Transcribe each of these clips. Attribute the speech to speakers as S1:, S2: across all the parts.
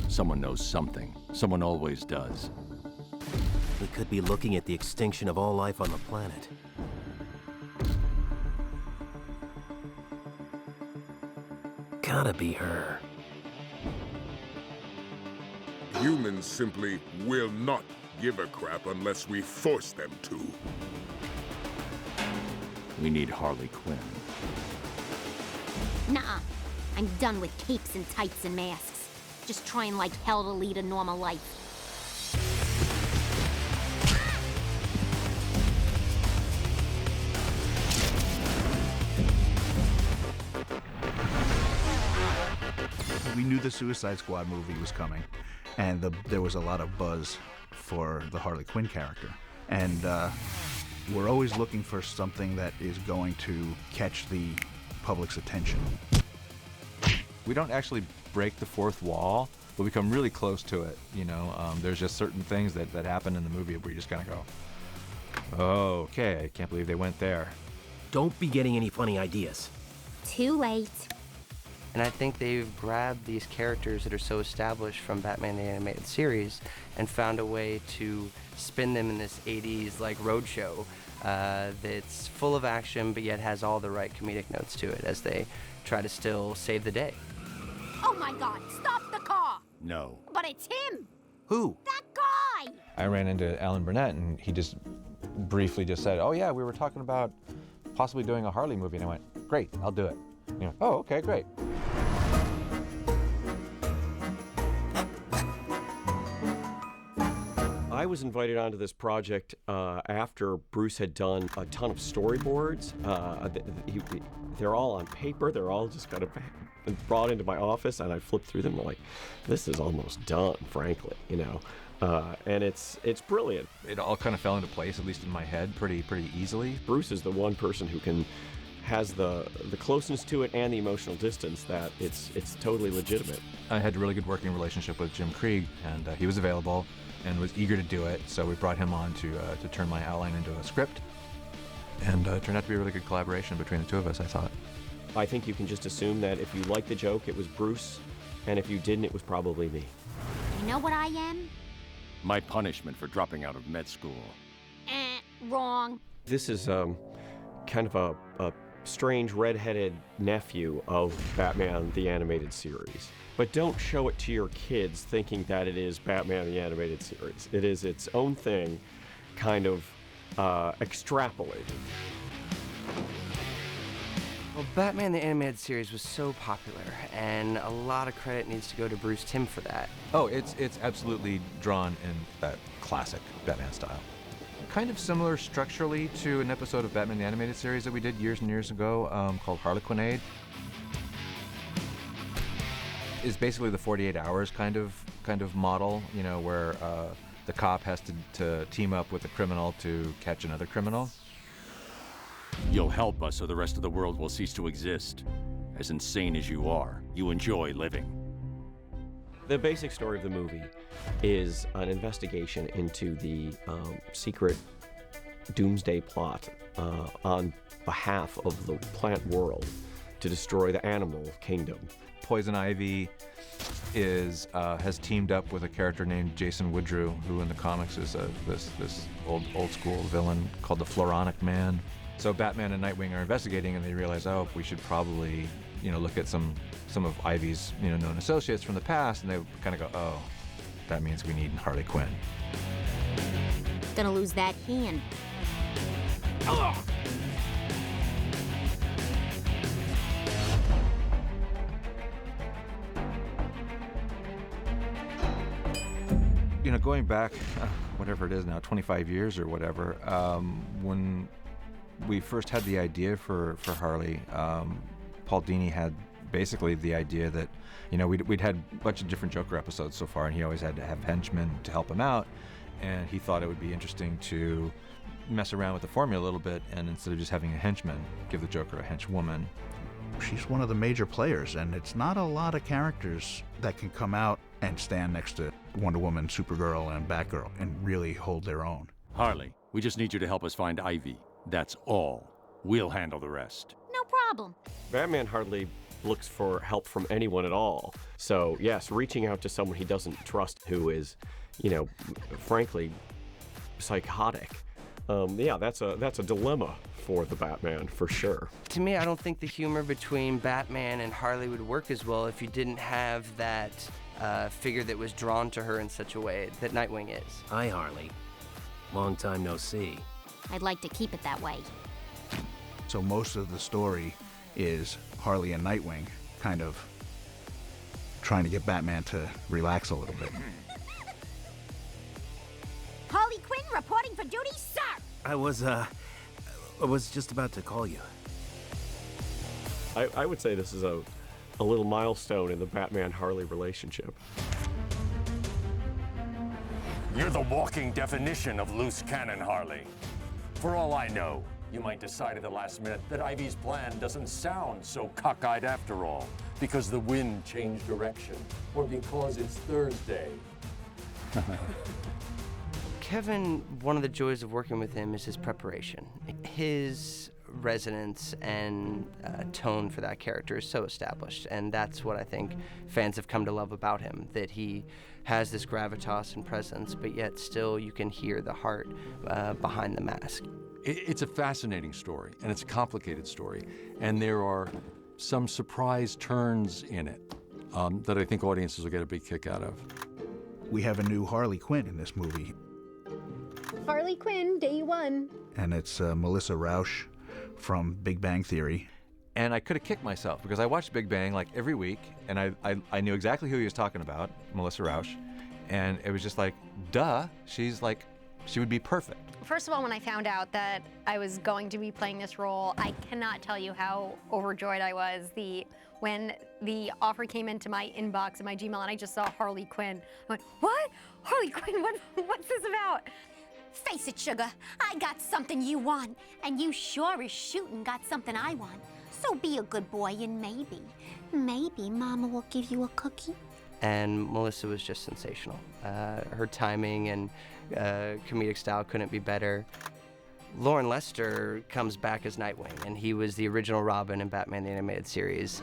S1: Someone knows something. Someone always does.
S2: We could be looking at the extinction of all life on the planet. Gotta be her.
S3: Humans simply will not give a crap unless we force them to.
S1: We need Harley Quinn.
S4: Nuh-uh. I'm done with capes and tights and masks. Just trying like hell to lead a normal life.
S5: We knew the Suicide Squad movie was coming, and there was a lot of buzz for the Harley Quinn character. And we're always looking for something that is going to catch the public's attention.
S6: We don't actually break the fourth wall, but we come really close to it. You know, there's just certain things that happen in the movie where you just kind of go, oh, okay, I can't believe they went there.
S2: Don't be getting any funny ideas.
S4: Too late.
S7: And I think they've grabbed these characters that are so established from Batman the Animated Series and found a way to spin them in this 80s like roadshow that's full of action but yet has all the right comedic notes to it as they try to still save the day.
S4: Oh my God, stop the car!
S1: No.
S4: But it's him!
S2: Who?
S4: That guy!
S6: I ran into Alan Burnett, and he just briefly just said, oh yeah, we were talking about possibly doing a Harley movie, and I went, great, I'll do it. You know, oh, okay, great.
S8: I was invited onto this project after Bruce had done a ton of storyboards. They're all on paper. They're all just kind of brought into my office, and I flipped through them. I'm like, this is almost done, frankly, you know. And it's brilliant.
S6: It all kind of fell into place, at least in my head, pretty easily.
S8: Bruce is the one person who has the closeness to it and the emotional distance that it's totally legitimate.
S6: I had a really good working relationship with Jim Krieg, and he was available and was eager to do it, so we brought him on to turn my outline into a script, and it turned out to be a really good collaboration between the two of us, I thought.
S8: I think you can just assume that if you liked the joke, it was Bruce, and if you didn't, it was probably me.
S4: You know what I am?
S1: My punishment for dropping out of med school.
S4: Wrong.
S8: This is kind of a strange red-headed nephew of Batman the Animated Series. But don't show it to your kids thinking that it is Batman the Animated Series. It is its own thing, kind of extrapolated.
S7: Well, Batman the Animated Series was so popular, and a lot of credit needs to go to Bruce Timm for that.
S6: Oh, it's absolutely drawn in that classic Batman style. Kind of similar structurally to an episode of Batman the Animated Series that we did years and years ago called Harlequinade. Is basically the 48 hours kind of model, you know, where the cop has to team up with a criminal to catch another criminal.
S1: You'll help us, or the rest of the world will cease to exist. As insane as you are, you enjoy living.
S8: The basic story of the movie is an investigation into the secret doomsday plot on behalf of the plant world to destroy the animal kingdom.
S6: Poison Ivy has teamed up with a character named Jason Woodrue, who in the comics is this old school villain called the Floronic Man. So Batman and Nightwing are investigating, and they realize, oh, we should probably, you know, look at some of Ivy's, you know, known associates from the past, and they kind of go, oh, that means we need Harley Quinn.
S4: Gonna lose that hand.
S8: Ugh!
S6: You know, going back, whatever it is now, 25 years or whatever, when we first had the idea for Harley, Paul Dini had basically the idea that, you know, we'd had a bunch of different Joker episodes so far, and he always had to have henchmen to help him out, and he thought it would be interesting to mess around with the formula a little bit, and instead of just having a henchman, give the Joker a henchwoman.
S5: She's one of the major players, and it's not a lot of characters that can come out and stand next to Wonder Woman, Supergirl, and Batgirl and really hold their own.
S1: Harley, we just need you to help us find Ivy. That's all. We'll handle the rest.
S4: No problem.
S8: Batman hardly looks for help from anyone at all. So yes, reaching out to someone he doesn't trust, who is, you know, frankly, psychotic. Yeah, that's a dilemma for the Batman, for sure.
S7: To me, I don't think the humor between Batman and Harley would work as well if you didn't have that figure that was drawn to her in such a way that Nightwing is.
S2: Hi, Harley. Long time no see.
S4: I'd like to keep it that way.
S5: So most of the story is Harley and Nightwing kind of trying to get Batman to relax a little bit.
S4: Harley Quinn reporting for duty, sir!
S2: I was just about to call you.
S8: I would say this is a little milestone in the Batman-Harley relationship.
S1: You're the walking definition of loose cannon, Harley. For all I know, you might decide at the last minute that Ivy's plan doesn't sound so cockeyed after all, because the wind changed direction, or because it's Thursday.
S7: Kevin, one of the joys of working with him is his preparation. His resonance and tone for that character is so established, and that's what I think fans have come to love about him, that he has this gravitas and presence, but yet still you can hear the heart behind the mask.
S1: It's a fascinating story, and it's a complicated story, and there are some surprise turns in it that I think audiences will get a big kick out of.
S5: We have a new Harley Quinn in this movie,
S9: Harley Quinn, day one.
S5: and it's Melissa Rauch from Big Bang Theory.
S6: And I could have kicked myself because I watched Big Bang like every week, and I knew exactly who he was talking about, Melissa Rauch, and it was just like, duh, she would be perfect.
S9: First of all, when I found out that I was going to be playing this role, I cannot tell you how overjoyed I was. When the offer came into my inbox in my Gmail and I just saw Harley Quinn, I went, what? Harley Quinn, what's this about?
S4: Face it, sugar, I got something you want, and you sure as shooting got something I want. So be a good boy and maybe Mama will give you a cookie.
S7: And Melissa was just sensational. Her timing and comedic style couldn't be better. Lauren Lester comes back as Nightwing, and he was the original Robin in Batman the Animated Series.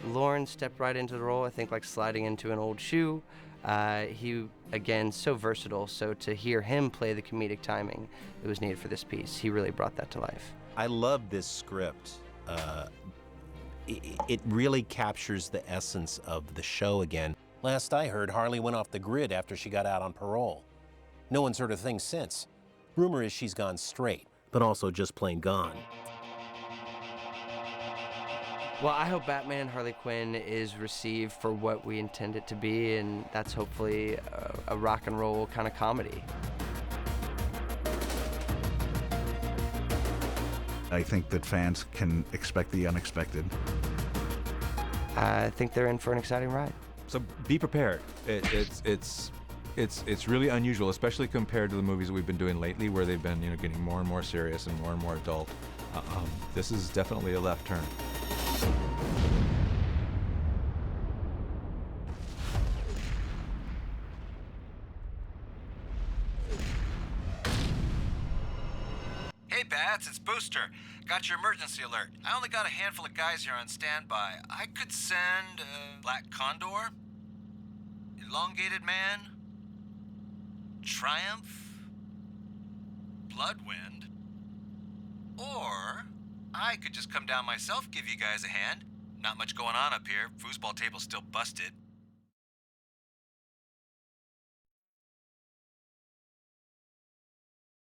S7: Lauren stepped right into the role, I think like sliding into an old shoe. He, again, so versatile, so to hear him play the comedic timing that was needed for this piece, he really brought that to life.
S2: I love this script. It really captures the essence of the show again. Last I heard, Harley went off the grid after she got out on parole. No one's heard a thing since. Rumor is she's gone straight, but also just plain gone.
S7: Well, I hope Batman Harley Quinn is received for what we intend it to be, and that's hopefully a rock and roll kind of comedy.
S5: I think that fans can expect the unexpected.
S7: I think they're in for an exciting ride.
S6: So be prepared. It's really unusual, especially compared to the movies that we've been doing lately, where they've been getting more and more serious and more adult. This is definitely a left turn.
S10: Hey Bats, it's Booster. Got your emergency alert. I only got a handful of guys here on standby. I could send Black Condor, Elongated Man, Triumph, Bloodwind, or I could just come down myself, give you guys a hand. Not much going on up here. Foosball table's still busted.